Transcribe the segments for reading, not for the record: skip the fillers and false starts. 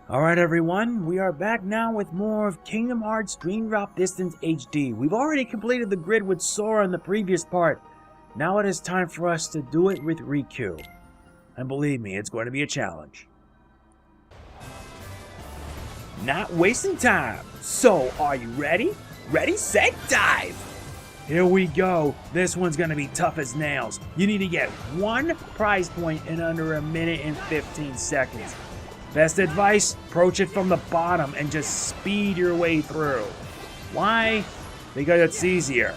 Alright everyone, we are back now with more of Kingdom Hearts Dream Drop Distance HD. We've already completed the grid with Sora in the previous part. Now it is time for us to do it with Riku. And believe me, it's going to be a challenge. Not wasting time. So, are you ready? Ready, set, dive! Here we go. This one's going to be tough as nails. You need to get 1 prize point in under a minute and 15 seconds. Best advice, approach it from the bottom and just speed your way through. Why? Because it's easier.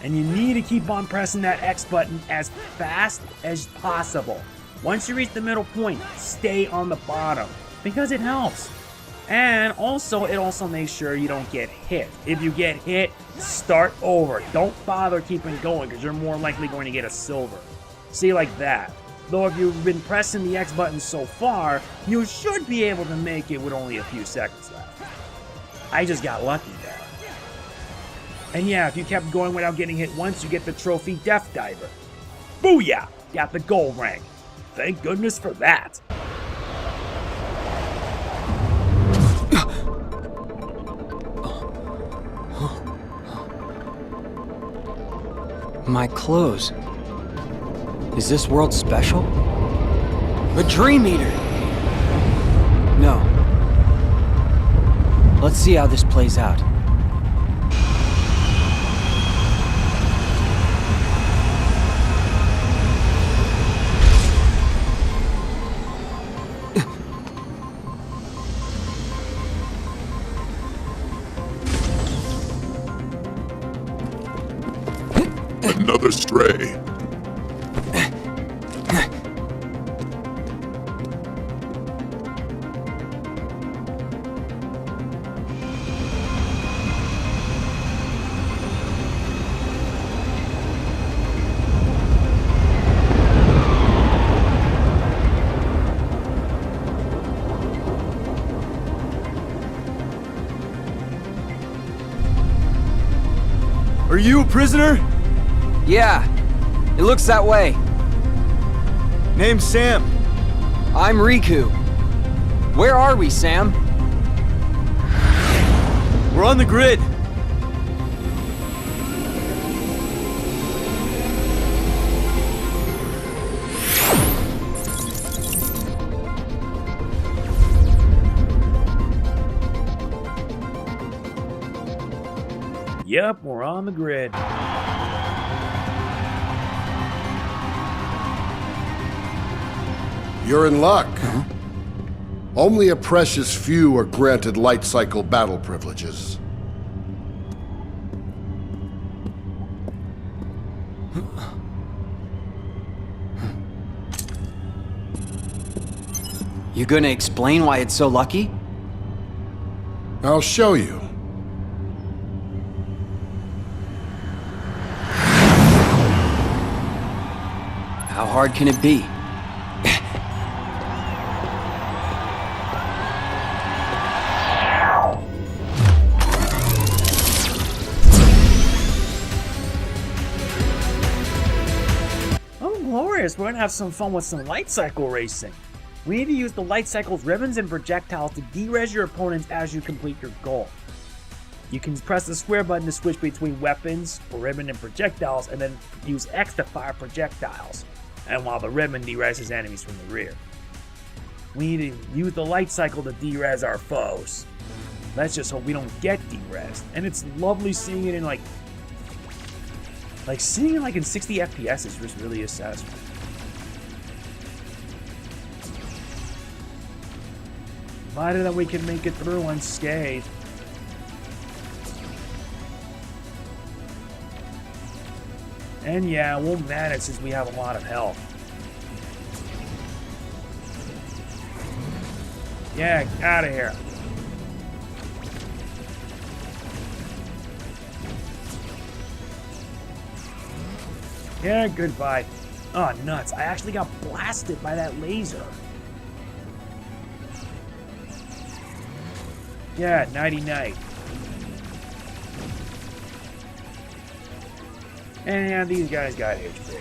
And you need to keep on pressing that X button as fast as possible. Once you reach the middle point, stay on the bottom because it helps. And also, it also makes sure you don't get hit. If you get hit, start over. Don't bother keeping going because you're more likely going to get a silver. See, like that. Though if you've been pressing the X button so far, you should be able to make it with only a few seconds left. I just got lucky there. And yeah, if you kept going without getting hit once, you get the trophy Death Diver. Booyah! Got the gold rank. Thank goodness for that. My clothes. Is this world special? A Dream Eater! No. Let's see how this plays out. Another stray. Are you a prisoner? Yeah, it looks that way. Name's Sam. I'm Riku. Where are we, Sam? We're on the grid. Yep, we're on the grid. You're in luck. Only a precious few are granted light cycle battle privileges. You gonna explain why it's so lucky? I'll show you. How hard can it be? Oh, glorious. We're going to have some fun with some light cycle racing. We need to use the light cycle's ribbons and projectiles to de-res your opponents as you complete your goal. You can press the square button to switch between weapons, ribbon, and projectiles, and then use X to fire projectiles. And while the ribbon de-reses enemies from the rear. We need to use the light cycle to de-res our foes. Let's just hope we don't get de-resed. And it's lovely seeing it in like seeing it in 60 FPS is just really satisfying. Provided that we can make it through unscathed. And yeah, it won't matter since we have a lot of health. Yeah, out of here. Yeah, goodbye. Oh, nuts. I actually got blasted by that laser. Yeah, nighty-night. And yeah, these guys got HP.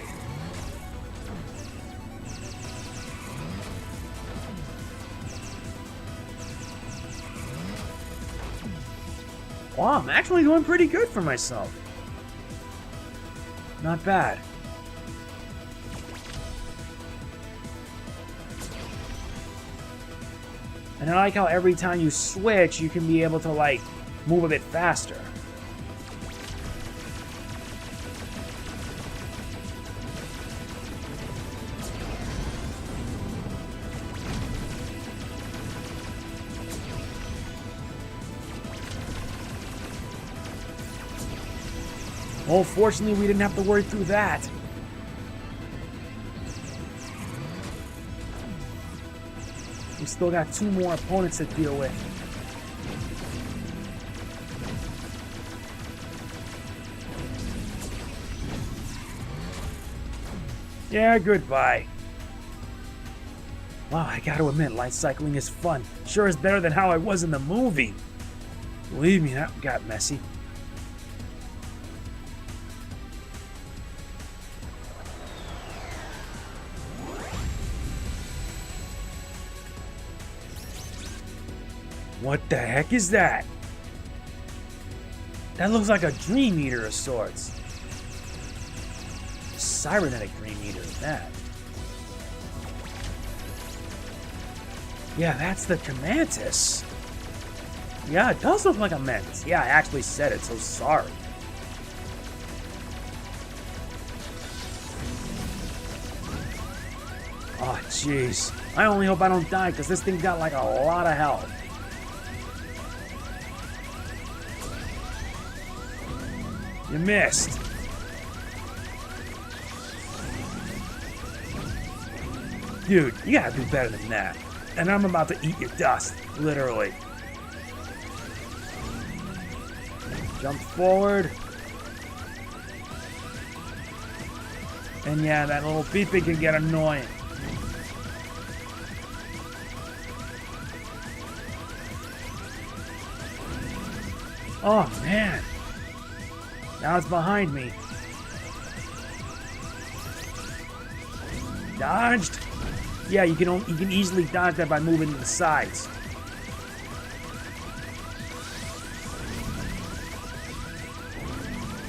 Wow, I'm actually doing pretty good for myself. Not bad. And I like how every time you switch, you can be able to, like, move a bit faster. Oh, fortunately, we didn't have to worry through that. We still got 2 more opponents to deal with. Yeah, goodbye. Wow, I gotta admit, light cycling is fun. Sure is better than how I was in the movie. Believe me, that got messy. What the heck is that? That looks like a Dream Eater of sorts. Cybernetic Dream Eater, that. Yeah, that's the Commantis. Yeah, it does look like a Mantis. Yeah, I actually said it, so sorry. Oh, jeez. I only hope I don't die, because this thing got like a lot of health. You missed. Dude, you gotta do better than that. And I'm about to eat your dust, literally. Jump forward. And yeah, that little beeping can get annoying. Oh, man. Now it's behind me. Dodged. Yeah, you can easily dodge that by moving to the sides.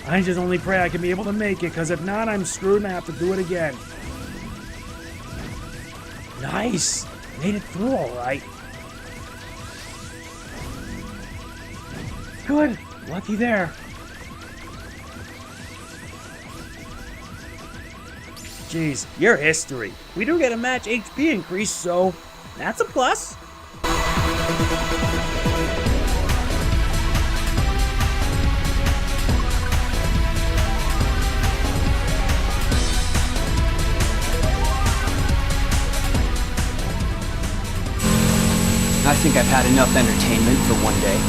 I just only pray I can be able to make it, because if not, I'm screwed and I have to do it again. Nice! Made it through all right. Good. Lucky there. Jeez, your history. We do get a match HP increase, so that's a plus. I think I've had enough entertainment for one day.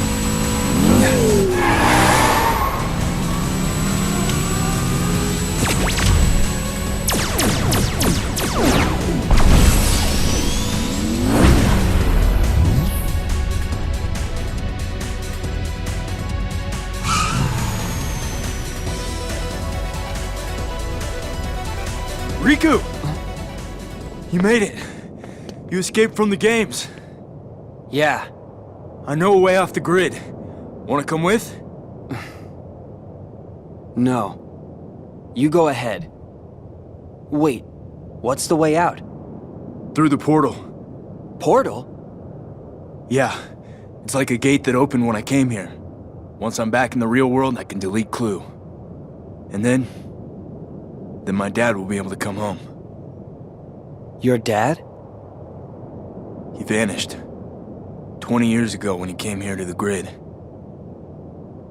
Riku! You made it. You escaped from the games. Yeah. I know a way off the grid. Wanna come with? No. You go ahead. Wait, what's the way out? Through the portal. Portal? Yeah. It's like a gate that opened when I came here. Once I'm back in the real world, I can delete Clue. And then my dad will be able to come home. Your dad? He vanished 20 years ago when he came here to the grid.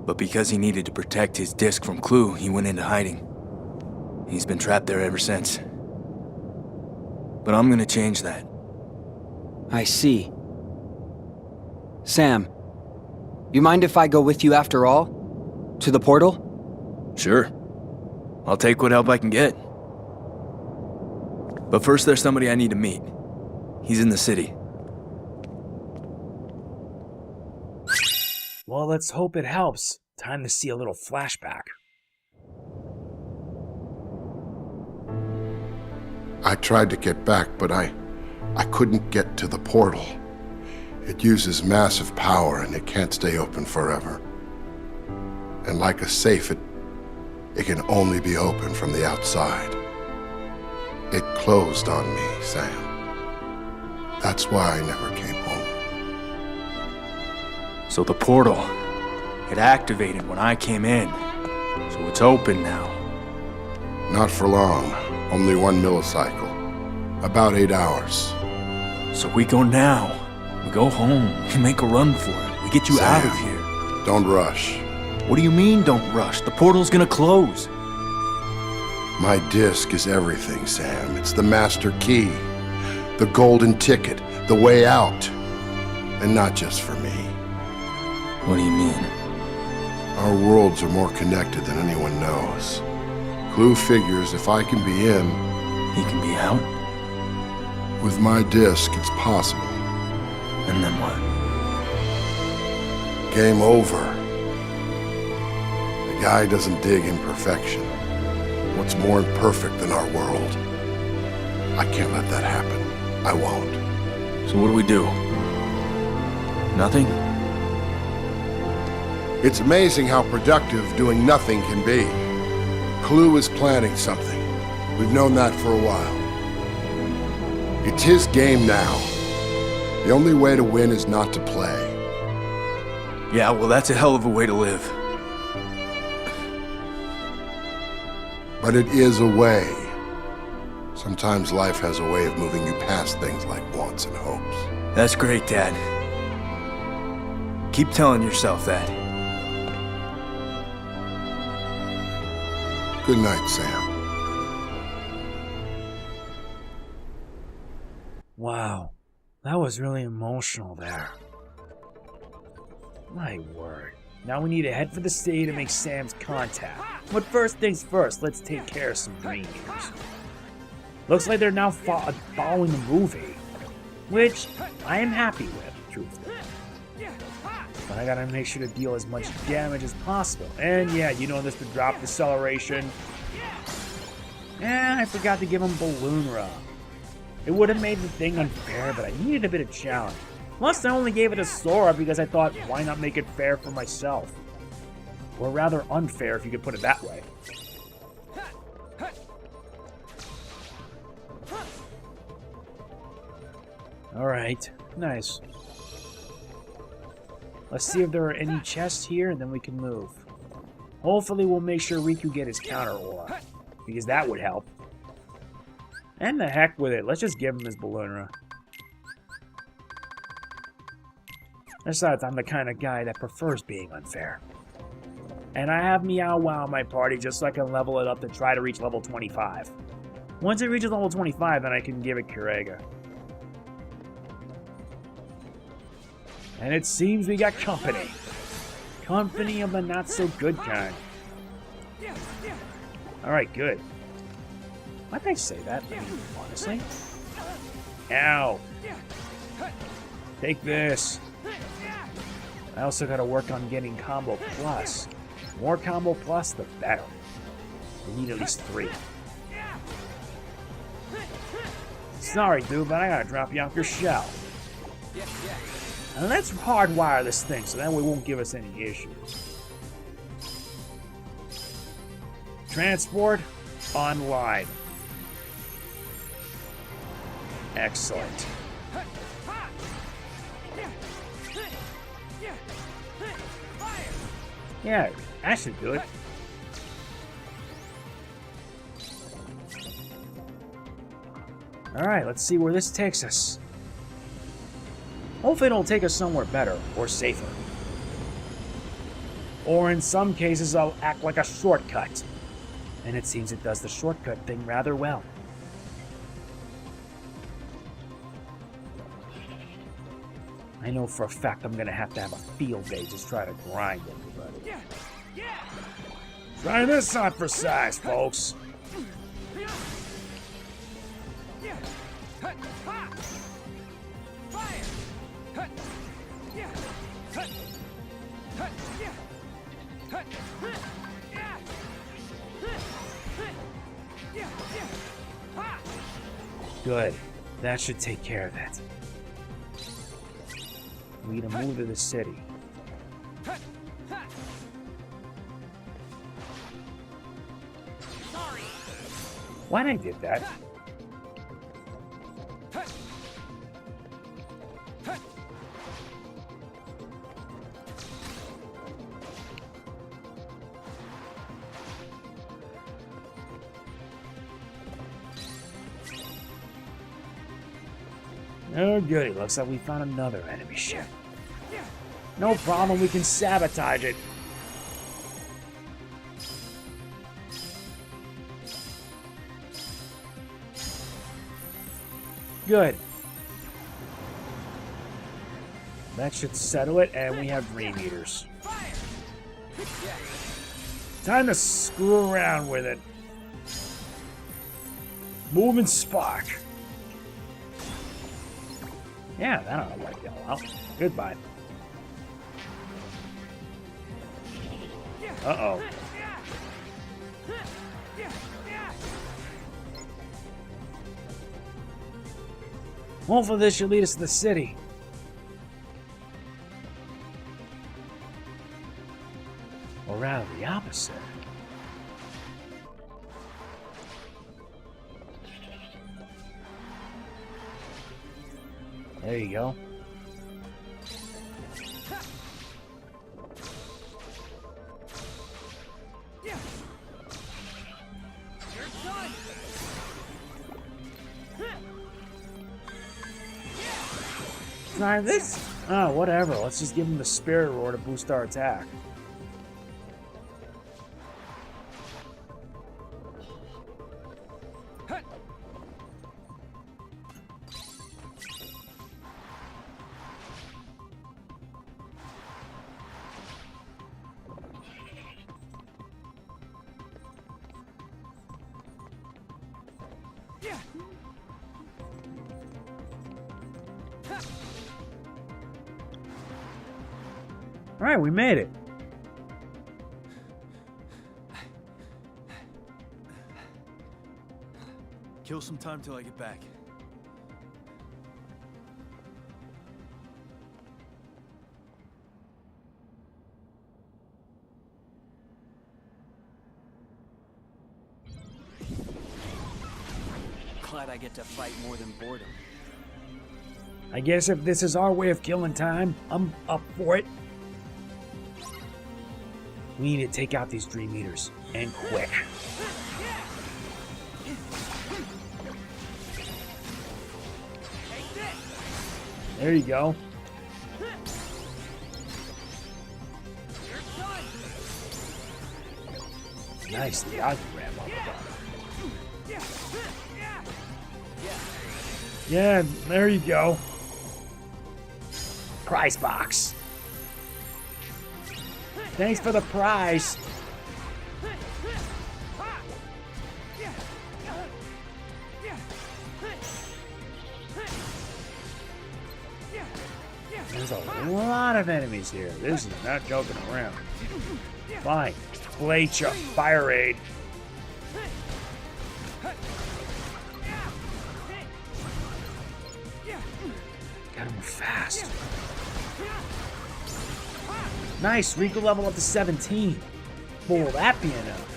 But because he needed to protect his disc from Clue, he went into hiding. He's been trapped there ever since. But I'm gonna change that. I see. Sam, you mind if I go with you after all? To the portal? Sure. I'll take what help I can get. But first there's somebody I need to meet. He's in the city. Well, let's hope it helps. Time to see a little flashback. I tried to get back, but I couldn't get to the portal. It uses massive power and it can't stay open forever. And like a safe, it can only be opened from the outside. It closed on me, Sam. That's why I never came home. So the portal, it activated when I came in. So it's open now. Not for long. Only 1 millicycle. About 8 hours. So we go now. We go home. We make a run for it. We get you Sam, out of here. Don't rush. What do you mean, don't rush? The portal's gonna close. My disc is everything, Sam. It's the master key. The golden ticket. The way out. And not just for me. What do you mean? Our worlds are more connected than anyone knows. Clue figures if I can be in, He can be out? with my disc, it's possible. And then what? Game over. The guy doesn't dig imperfection. What's more imperfect than our world? I can't let that happen. I won't. So what do we do? Nothing? It's amazing how productive doing nothing can be. Clue is planning something. We've known that for a while. It's his game now. The only way to win is not to play. Yeah, well, that's a hell of a way to live. But it is a way. Sometimes life has a way of moving you past things like wants and hopes. That's great, Dad. Keep telling yourself that. Good night, Sam. Wow, that was really emotional there. My word. Now we need to head for the city to make Sam's contact. But first things first, let's take care of some rangers. Looks like they're now following the movie, which I am happy with, truthfully. But I gotta make sure to deal as much damage as possible. And yeah, you know this to drop deceleration. And I forgot to give him Balloon Rub. It would have made the thing unfair, but I needed a bit of challenge. Plus, I only gave it to Sora because I thought, why not make it fair for myself? Or rather unfair, if you could put it that way. Alright, nice. Let's see if there are any chests here, and then we can move. Hopefully we'll make sure Riku get his counter aura, because that would help. And the heck with it, let's just give him his Balloonra. Besides, I'm the kind of guy that prefers being unfair. And I have Meow Wow in my party just so I can level it up to try to reach level 25. Once it reaches level 25, then I can give it Kurega. And it seems we got company. Company of the not-so-good kind. Alright, good. Why'd I say that? I mean, honestly? Ow! Take this. I also gotta work on getting Combo Plus. More Combo Plus, the better. We need at least 3. Sorry, dude, but I gotta drop you off your shell. And let's hardwire this thing so that way it won't give us any issues. Transport online. Excellent. Yeah, that should do it. Alright, let's see where this takes us. Hopefully it'll take us somewhere better, or safer. Or in some cases, I'll act like a shortcut. And it seems it does the shortcut thing rather well. I know for a fact I'm gonna have a field day just try to grind everybody. Try this on for size, folks. Good. That should take care of that. We need to move to the city. Why'd I did that? Oh, goody. Looks like we found another enemy ship. No problem, we can sabotage it. Good. That should settle it, and we have green meters. Time to screw around with it. Moving spark. Yeah, that'll wipe y'all out. Goodbye. Uh-oh. Hopefully this should lead us to the city. Or rather, the opposite. There you go. Try this? Oh, whatever. Let's just give him the Spirit Roar to boost our attack. Alright, we made it. Kill some time till I get back. Glad I get to fight more than boredom. I guess if this is our way of killing time, I'm up for it. We need to take out these dream meters, and quick. There you go. Nice, the Ozzy ram on the bottom. Yeah, there you go. Prize box. Thanks for the prize. There's a lot of enemies here. This is not joking around. Fine. Blade Chuck, Fire Raid. Gotta move fast. Nice, Riku level up to 17. What will that be enough?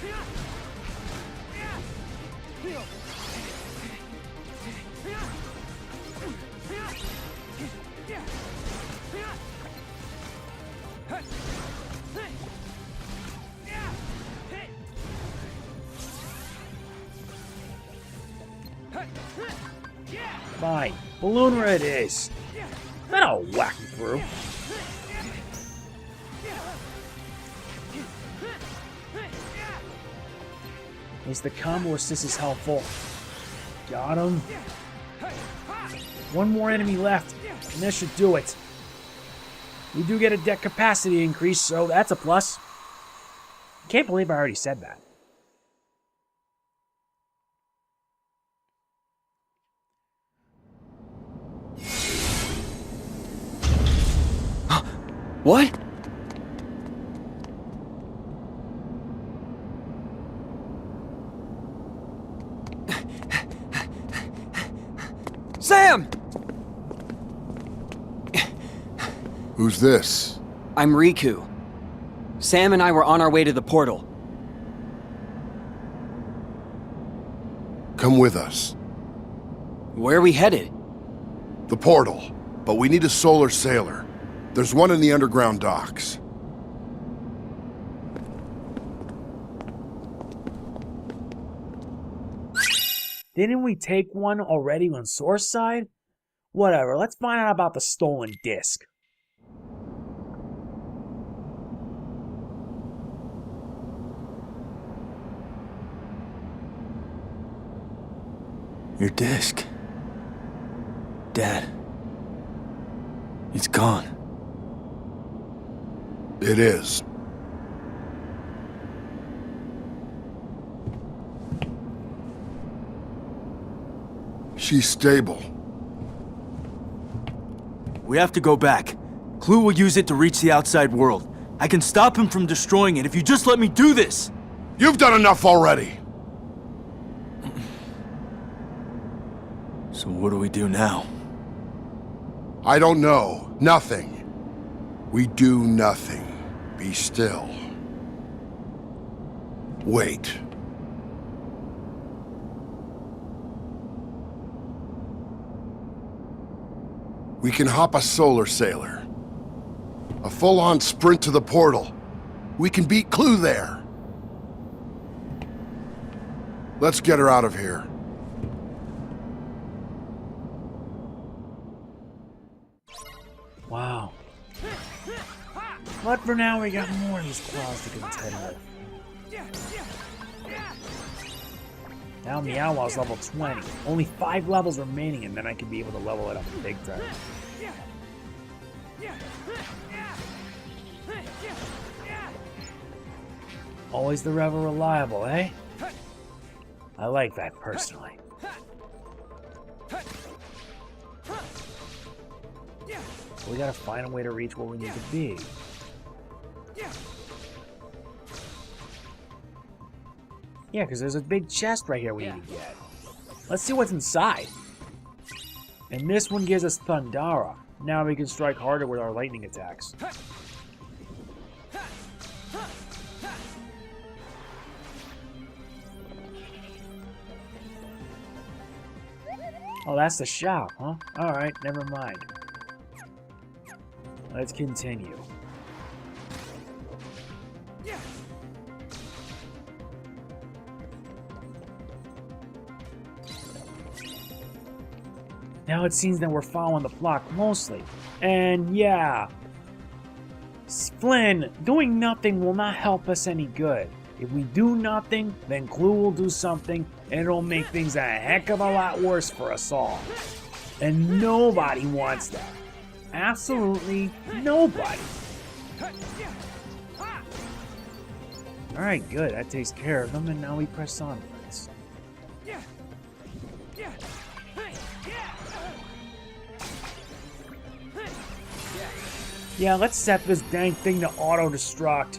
Fine, balloon where it is. That'll whack him through. At least the combo assist is helpful. Got him. One more enemy left, and that should do it. We do get a deck capacity increase, so that's a plus. Can't believe I already said that. What? Sam! Who's this? I'm Riku. Sam and I were on our way to the portal. come with us. Where are we headed? The portal. But we need a solar sailor. There's one in the underground docks. Didn't we take one already on Source side? Whatever, let's find out about the stolen disc. Your disc. Dad. It's gone. It is. She's stable. We have to go back. Clue will use it to reach the outside world. I can stop him from destroying it if you just let me do this! You've done enough already! So what do we do now? I don't know. Nothing. We do nothing. Be still. Wait. We can hop a solar sailor. A full-on sprint to the portal. We can beat Clue there. Let's get her out of here. Wow. But for now, we got more of these claws to contend with. Now Meowwow's level 20. Only 5 levels remaining, and then I can be able to level it up big time. Always the ever reliable, eh? I like that personally. We gotta find a way to reach where we need to be. Yeah, because there's a big chest right here we need to get. Let's see what's inside. And this one gives us Thundara. Now we can strike harder with our lightning attacks. Oh, that's the shop, huh? Alright, never mind. Let's continue. Now it seems that we're following the plot closely. And yeah, Flynn, doing nothing will not help us any good. If we do nothing, then Clue will do something, and it'll make things a heck of a lot worse for us all. And nobody wants that. Absolutely nobody. Alright, good. That takes care of them, and now we press on, friends. Yeah, let's set this dang thing to auto-destruct.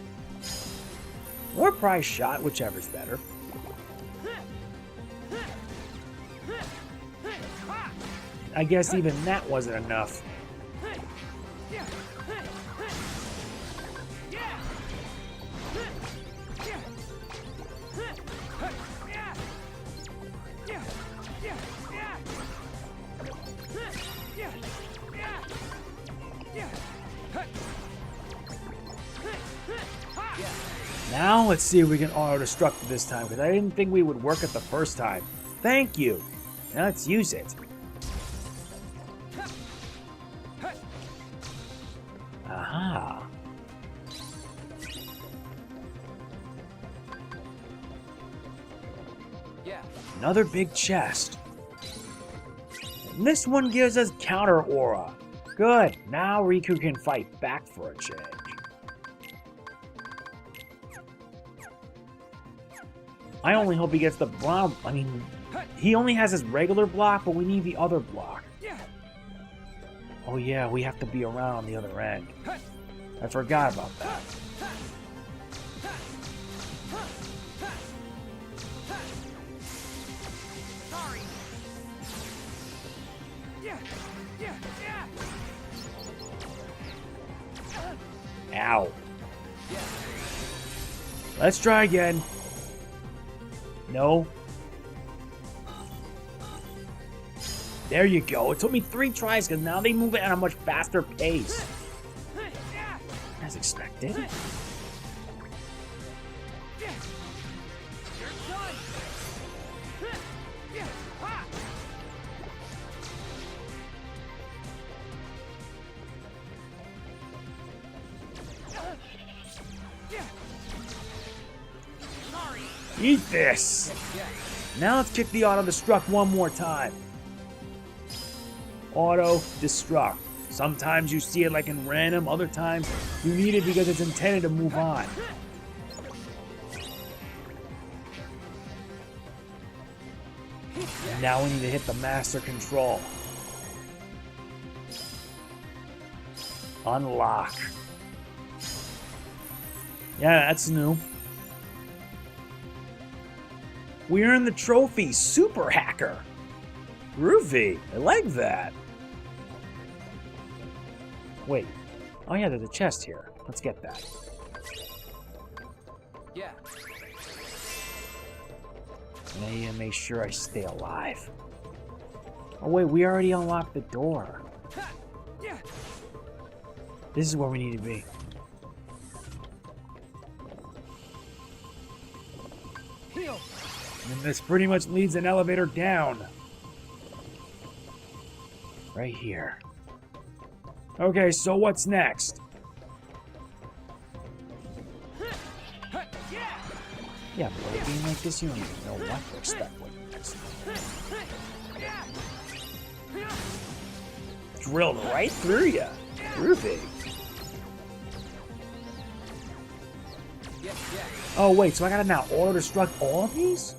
Or prize shot, whichever's better. I guess even that wasn't enough. Now let's see if we can auto-destruct it this time, because I didn't think we would work it the first time. Thank you. Now let's use it. Aha. Another big chest. And this one gives us counter aura. Good. Now Riku can fight back for a change. I only hope he gets the brown. I mean, he only has his regular block, but we need the other block. Oh yeah, we have to be around on the other end. I forgot about that. Ow. Let's try again. No. There you go. It took me 3 tries because now they move it at a much faster pace. As expected. Eat this! Now let's kick the auto-destruct one more time. Auto-destruct. Sometimes you see it like in random, other times you need it because it's intended to move on. And now we need to hit the master control. Unlock. Yeah, that's new. We earned the trophy, Super Hacker. Groovy. I like that. Wait. Oh yeah, there's a chest here. Let's get that. Yeah. And I need to make sure I stay alive. Oh wait, we already unlocked the door. This is where we need to be. And this pretty much leads an elevator down. Right here. Okay, so what's next? Yeah, but a game like this, you don't even know what to expect when next. Drilled right through ya. Groovy. Oh wait, so I gotta now auto-destruct all of these?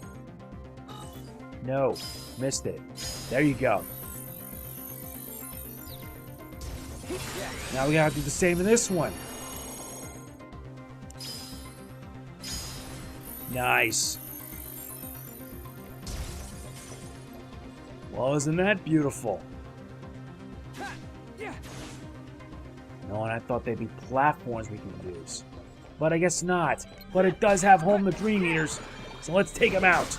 No, missed it. There you go. Now we gotta do the same in this one. Nice. Well, isn't that beautiful? No, and I thought they'd be platforms we can use. But I guess not. But it does have home the Dream Eaters, so let's take them out.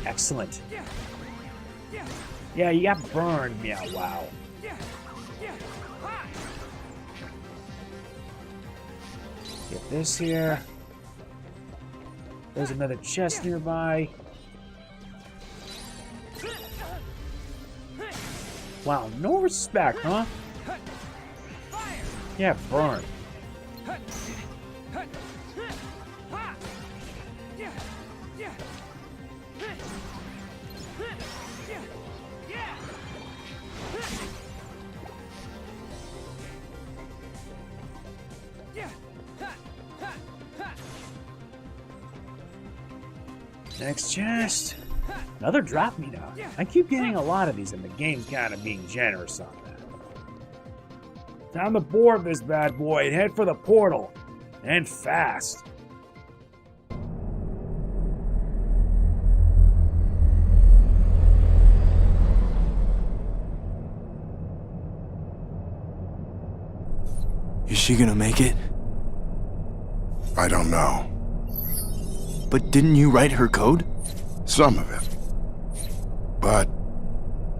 Excellent. Yeah, you got burned, meow wow. Get this here. There's another chest nearby. Wow, no respect, huh? Yeah, burn. Next chest. Another drop me now. I keep getting a lot of these and the game's kind of being generous on that. Time to board this bad boy and head for the portal. And fast. Is she gonna make it? I don't know. But didn't you write her code? Some of it. But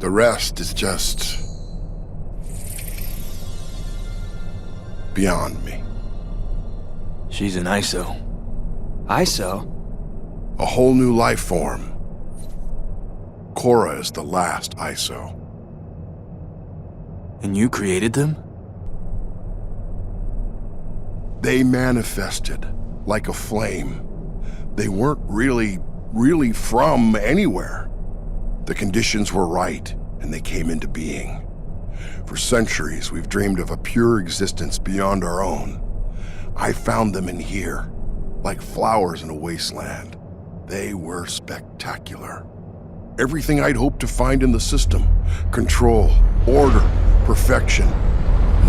the rest is just beyond me. She's an ISO. ISO? A whole new life form. Quorra is the last ISO. And you created them? They manifested like a flame. They weren't really from anywhere. The conditions were right, and they came into being. For centuries, we've dreamed of a pure existence beyond our own. I found them in here, like flowers in a wasteland. They were spectacular. Everything I'd hoped to find in the system. Control, order, perfection.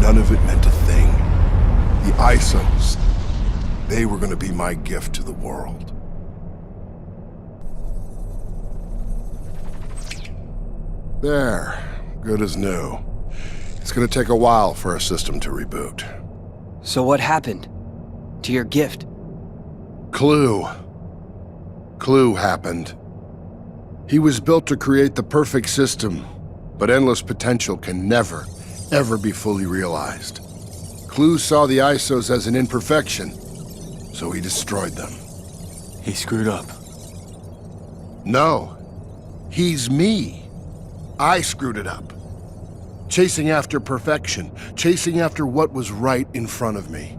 None of it meant a thing. The ISOs, they were going to be my gift to the world. There, good as new. It's going to take a while for our system to reboot. So what happened to your gift? Clue. Clue happened. He was built to create the perfect system, but endless potential can never, ever be fully realized. Clue saw the ISOs as an imperfection, so he destroyed them. He screwed up. No. He's me. I screwed it up. Chasing after perfection, chasing after what was right in front of me.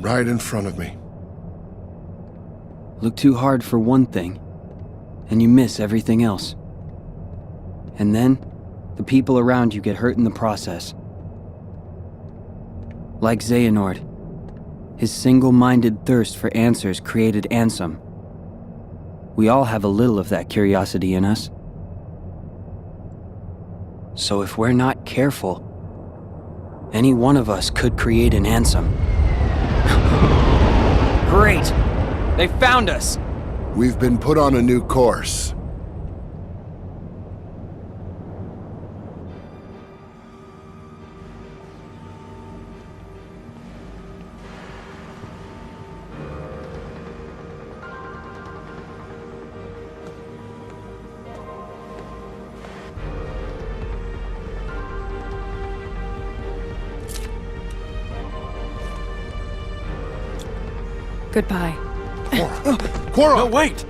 Right in front of me. Look too hard for one thing, and you miss everything else. And then, the people around you get hurt in the process. Like Xehanort, his single-minded thirst for answers created Ansem. We all have a little of that curiosity in us. So if we're not careful, any one of us could create an Ansem. Great! They found us! We've been put on a new course. Goodbye. Quorra! No, wait!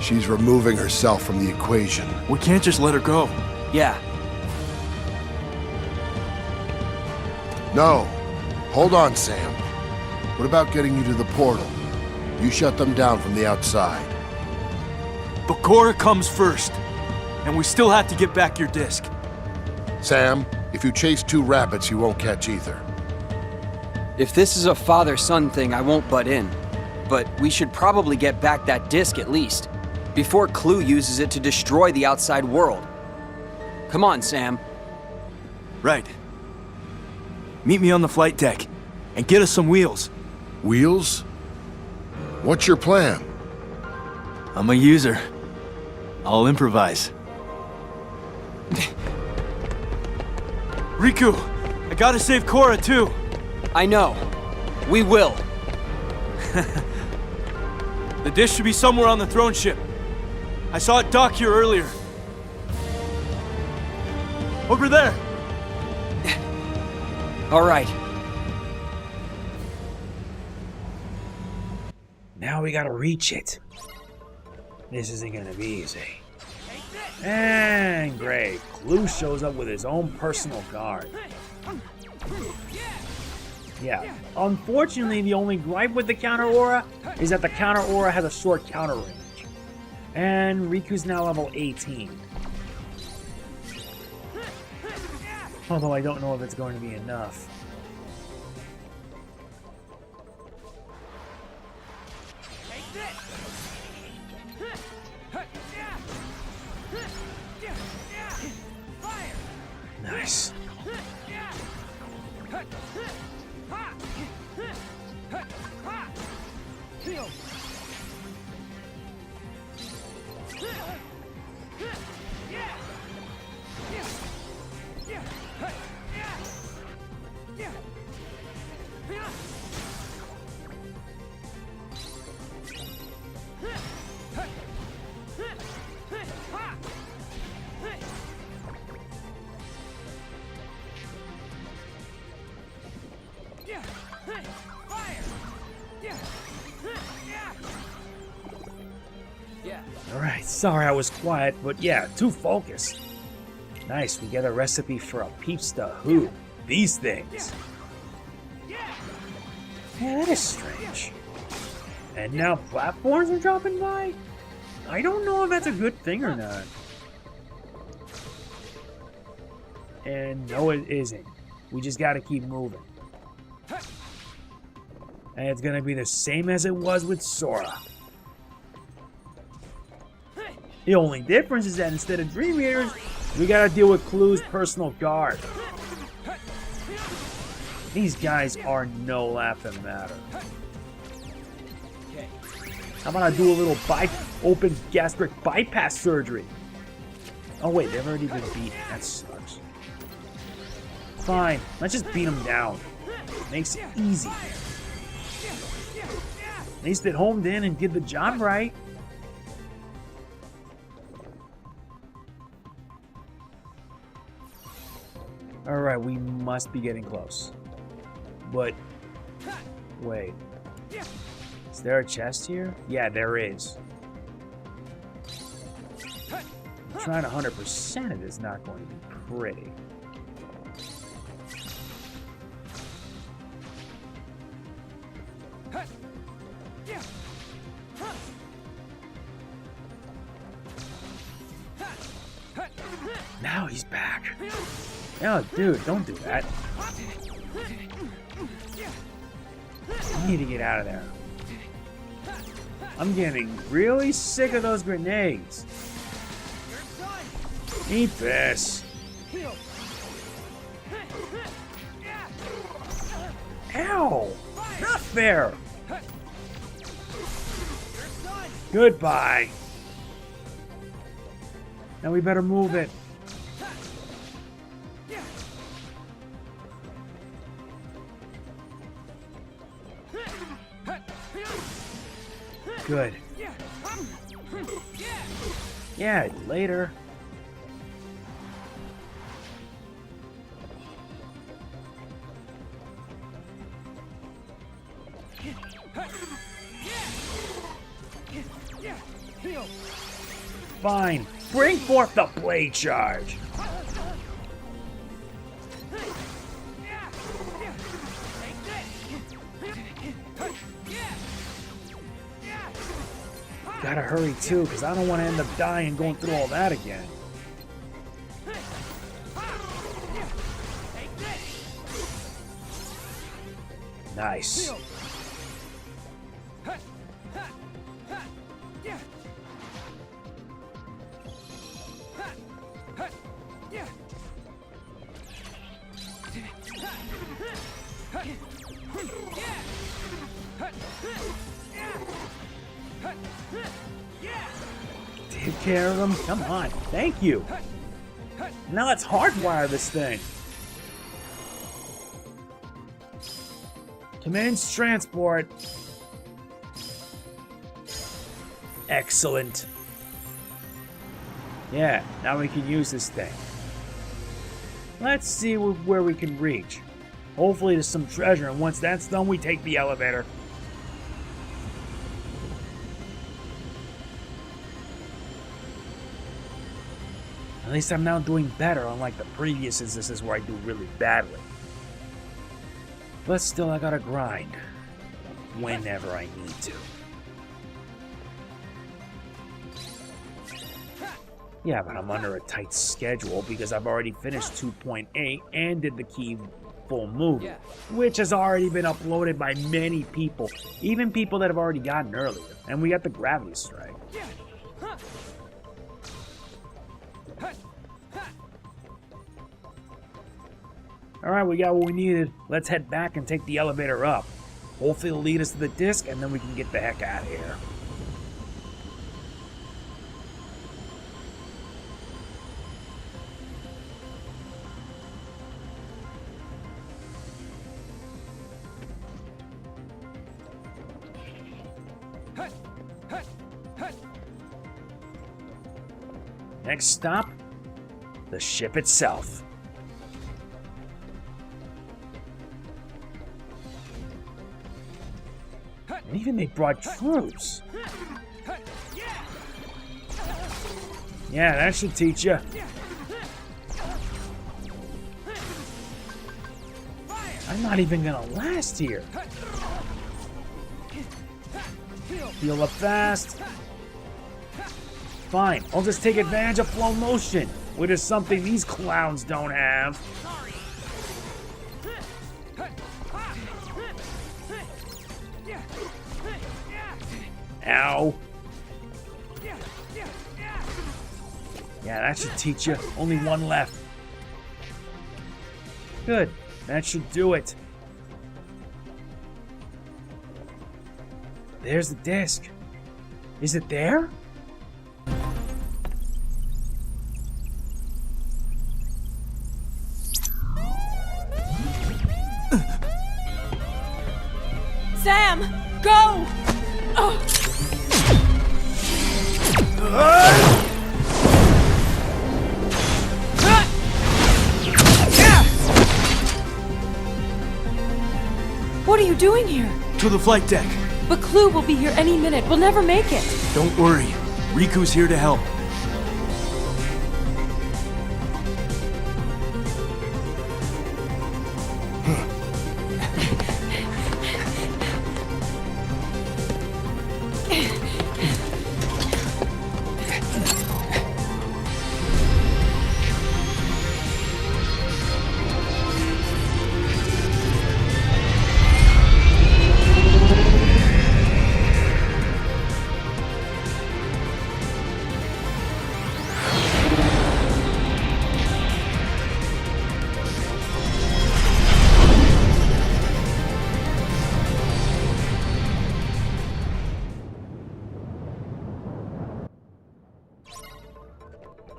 She's removing herself from the equation. We can't just let her go. Yeah, No. Hold on, Sam. What about getting you to the portal? You shut them down from the outside. But Quorra comes first. And we still have to get back your disc. Sam, if you chase two rabbits, you won't catch either. if this is a father-son thing, I won't butt in. But we should probably get back that disc at least, before Clue uses it to destroy the outside world. Come on, Sam. Right. Meet me on the flight deck, and get us some wheels. Wheels? What's your plan? I'm a user. I'll improvise. Riku! I gotta save Quorra too! I know. We will. The dish should be somewhere on the throne ship. I saw it dock here earlier. Over there! All right. Now we gotta reach it. This isn't gonna be easy. And great. Clue shows up with his own personal guard. Yeah. Unfortunately, the only gripe with the counter aura is that the counter aura has a short counter range. And Riku's now level 18. Although I don't know if it's going to be enough. Nice. Alright, sorry I was quiet, but yeah, too focused. Nice, we get a recipe for a peepsta who? These things. Yeah, that is strange. And now platforms are dropping by? I don't know if that's a good thing or not. And no, it isn't. We just gotta keep moving. And it's gonna be the same as it was with Sora. The only difference is that instead of Dream Eaters, we gotta deal with Clue's personal guard. These guys are no laughing matter. How about I do a little open gastric bypass surgery? Oh wait, they've already been beaten. That sucks. Fine, let's just beat them down. Makes it easy. At least it homed in and did the job right. Alright, we must be getting close. But, wait. Is there a chest here? Yeah, there is. Trying 100% it is not going to be pretty. Now he's back. Oh, dude, don't do that. You need to get out of there. I'm getting really sick of those grenades. Eat this. Ow! Not fair. Goodbye. Now we better move it. Good. Yeah, later. Fine. Bring forth the blade charge. Gotta hurry too, because I don't want to end up dying going through all that again. Nice. Take care of them. Come on. Thank you. Now let's hardwire this thing. Commence transport. Excellent. Yeah, now we can use this thing. Let's see where we can reach. Hopefully there's some treasure, and once that's done, we take the elevator. At least I'm now doing better, unlike the previous instances where I do really badly. But still, I gotta grind. Whenever I need to. Yeah, but I'm under a tight schedule because I've already finished 2.8 and did the key full movie, which has already been uploaded by many people, even people that have already gotten earlier. And we got the gravity strike. Alright, we got what we needed. Let's head back and take the elevator up. Hopefully it'll lead us to the disc, and then we can get the heck out of here. Next stop, the ship itself. And even they brought troops. Yeah, that should teach you. I'm not even gonna last here. Heal up fast. Fine, I'll just take advantage of flow motion, which is something these clowns don't have. Ow. Yeah, that should teach you. Only one left. Good. That should do it. There's the disc. Is it there? Sam, go! What are you doing here? To the flight deck. But Clue will be here any minute. We'll never make it. Don't worry. Riku's here to help.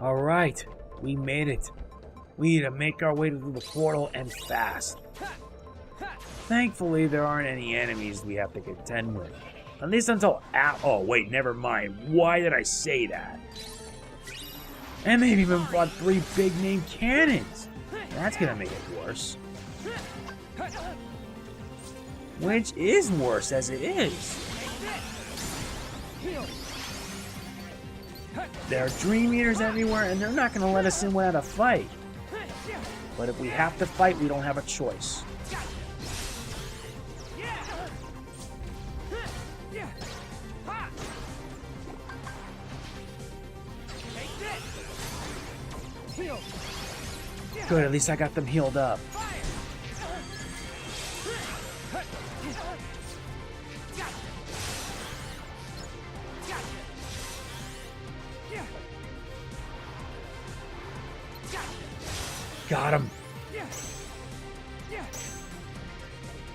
Alright, we made it. We need to make our way to the portal and fast. Thankfully, there aren't any enemies we have to contend with. At least until oh wait, never mind. Why did I say that? And they've even brought 3 big name cannons. That's gonna make it worse. Which is worse as it is. There are dream eaters everywhere, and they're not going to let us in without a fight. But if we have to fight, we don't have a choice. Good, at least I got them healed up. Got him.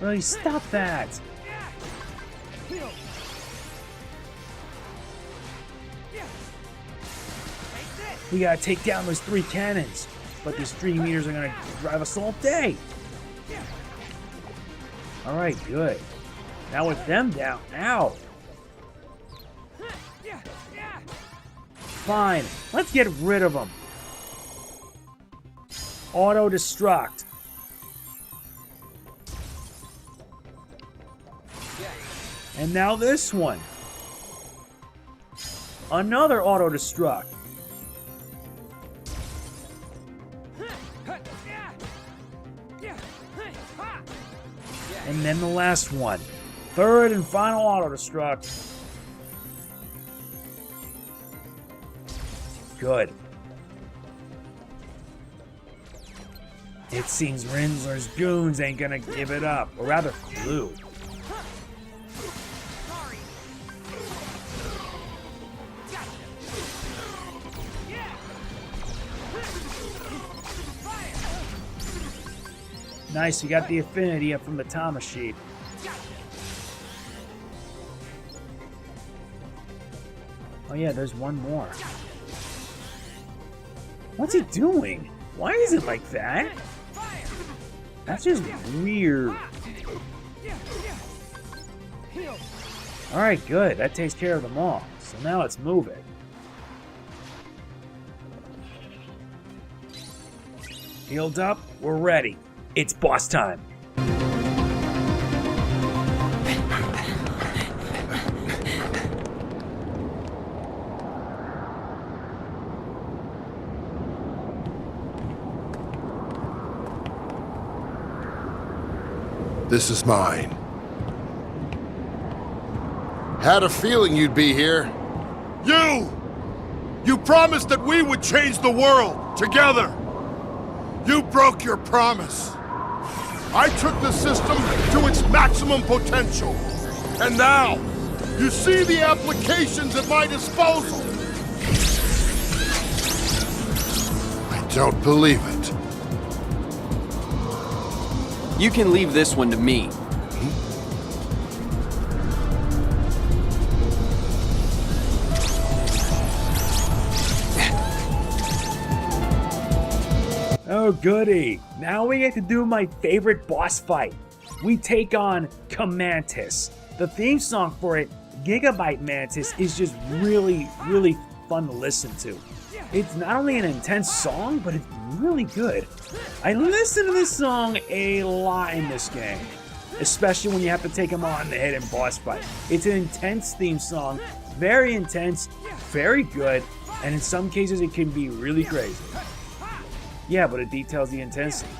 Really, stop that. We gotta take down those 3 cannons. But these dream eaters are gonna drive us all day. Alright, good. Now with them down. Ow. Fine. Let's get rid of them. Auto-destruct. And now this one. Another auto-destruct. And then the last one. 3rd and final auto-destruct. Good. It seems Rinsler's goons ain't gonna give it up, or rather, Clue. Nice, you got the affinity up from the Thomas sheet. Oh yeah, there's one more. What's he doing? Why is it like that? That's just weird. Alright, good. That takes care of them all. So now let's move it. Healed up, we're ready. It's boss time. This is mine. Had a feeling you'd be here. You! You promised that we would change the world, together! You broke your promise. I took the system to its maximum potential. And now, you see the applications at my disposal. I don't believe it. You can leave this one to me. Oh goody, now we get to do my favorite boss fight. We take on Commantis. The theme song for it, Gigabyte Mantis, is just really, really fun to listen to. It's not only an intense song, but it's really good. I listen to this song a lot in this game, especially when you have to take him on the hidden boss fight. It's an intense theme song, very intense, very good, and in some cases it can be really crazy. Yeah, but it details the intensity.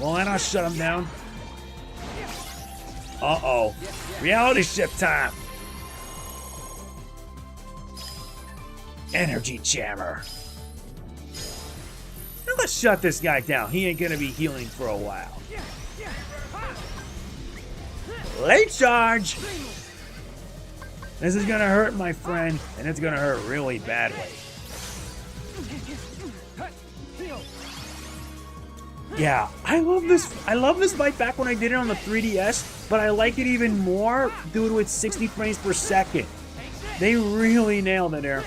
Well, then I'll shut him down. Uh-oh. Reality shift time. Energy jammer. Now let's shut this guy down. He ain't gonna be healing for a while. Late charge. This is gonna hurt, my friend, and it's gonna hurt really badly. Yeah, I love this fight back when I did it on the 3DS, but I like it even more due to its 60 frames per second. They really nailed it there.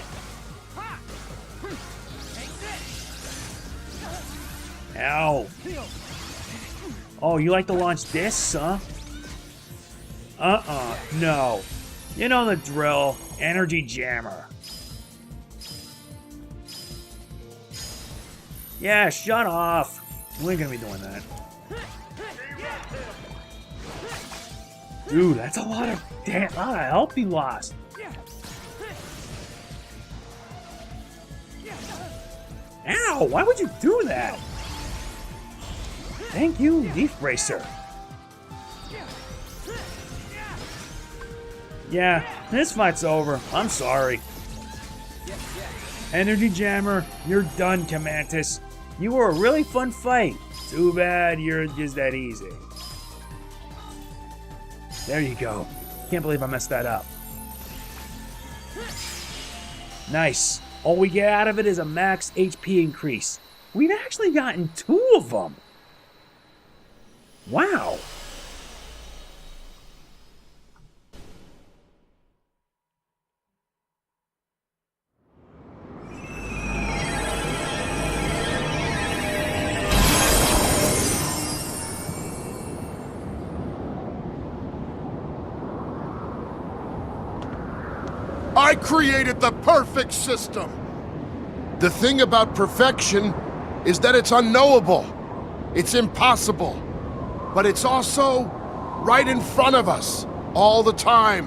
Ow. Oh, you like to launch discs, huh? No. You know the drill. Energy jammer. Yeah, shut off. We ain't gonna be doing that. Dude, that's a lot of health he lost. Ow, why would you do that? Thank you, Leaf Racer. Yeah, this fight's over. I'm sorry. Energy Jammer, you're done, Commantis. You were a really fun fight. Too bad you're just that easy. There you go. Can't believe I messed that up. Nice. All we get out of it is a max HP increase. We've actually gotten 2 of them. Wow. I created the perfect system! The thing about perfection is that it's unknowable. It's impossible. But it's also right in front of us, all the time.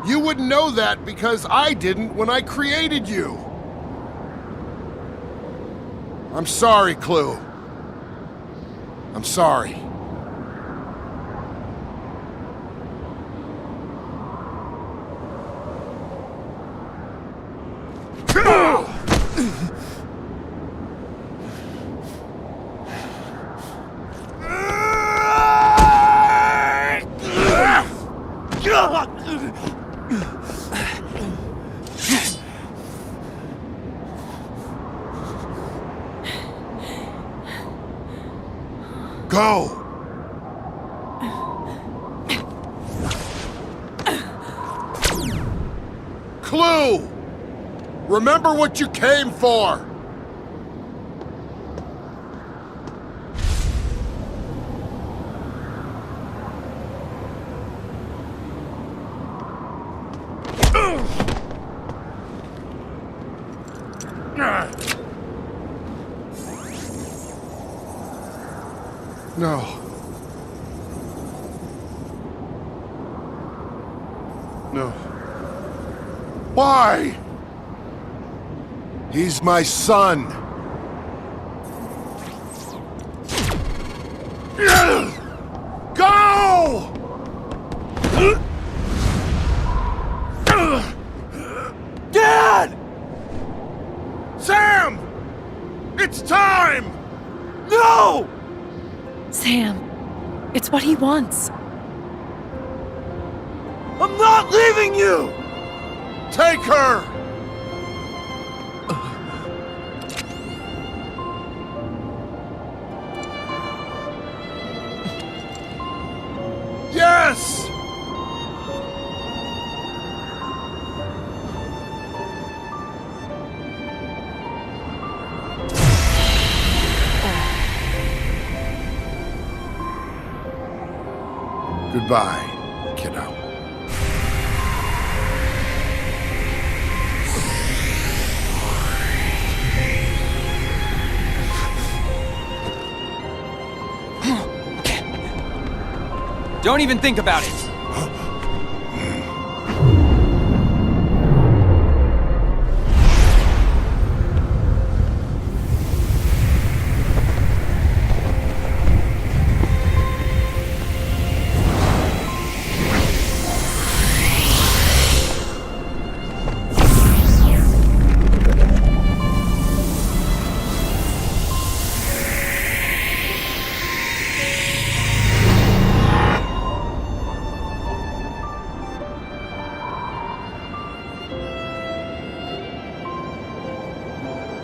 You wouldn't know that because I didn't when I created you. I'm sorry, Clue. I'm sorry. Go! Clue! Remember what you came for! No. No. Why? He's my son. Go! Dad! Sam! It's time! No! Sam, it's what he wants. I'm not leaving you! Take her! Yes! Goodbye, kiddo. Don't even think about it!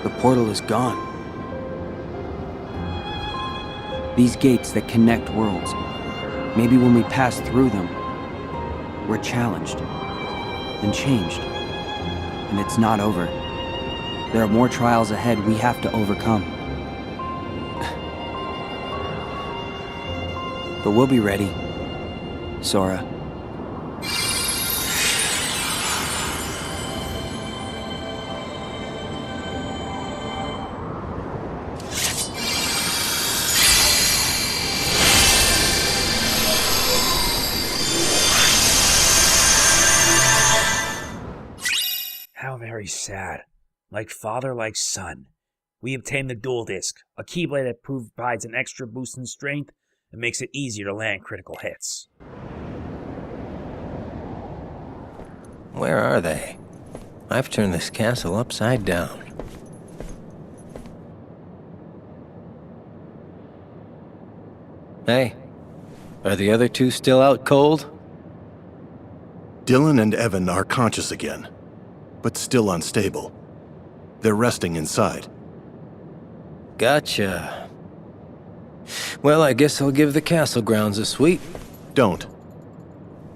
The portal is gone. These gates that connect worlds, maybe when we pass through them, we're challenged and changed. And it's not over. There are more trials ahead we have to overcome. But we'll be ready, Sora. How very sad. Like father, like son. We obtained the dual disc, a keyblade that provides an extra boost in strength and makes it easier to land critical hits. Where are they? I've turned this castle upside down. Hey, are the other two still out cold? Dylan and Evan are conscious again, but still unstable. They're resting inside. Gotcha. Well, I guess I'll give the castle grounds a sweep. Don't.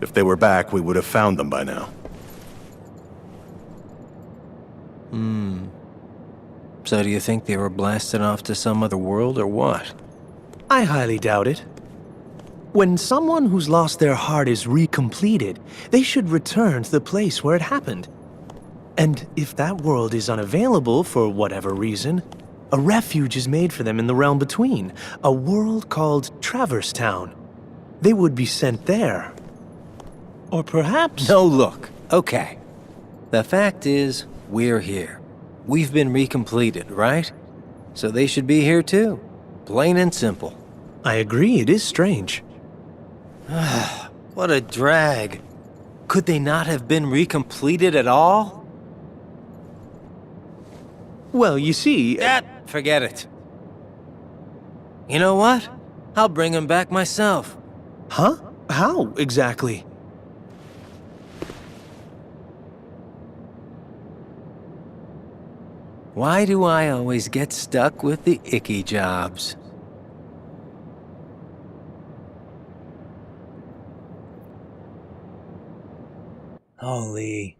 If they were back, we would have found them by now. So do you think they were blasted off to some other world or what? I highly doubt it. When someone who's lost their heart is recompleted, they should return to the place where it happened. And if that world is unavailable for whatever reason, a refuge is made for them in the realm between, a world called Traverse Town. They would be sent there. Or perhaps... No, look. Okay. The fact is, we're here. We've been recompleted, right? So they should be here too. Plain and simple. I agree, it is strange. What a drag. Could they not have been recompleted at all? Well, you see... Forget it. You know what? I'll bring him back myself. Huh? How, exactly? Why do I always get stuck with the icky jobs? Holy.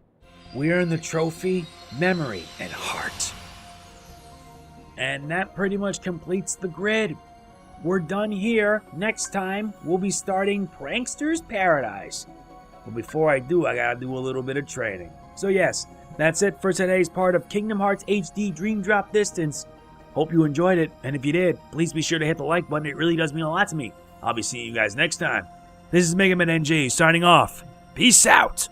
We earned the trophy, memory, and heart. And that pretty much completes the grid. We're done here. Next time, we'll be starting Prankster's Paradise. But before I do, I gotta do a little bit of training. So yes, that's it for today's part of Kingdom Hearts HD Dream Drop Distance. Hope you enjoyed it, and if you did, please be sure to hit the like button. It really does mean a lot to me. I'll be seeing you guys next time. This is Mega Man NG signing off. Peace out!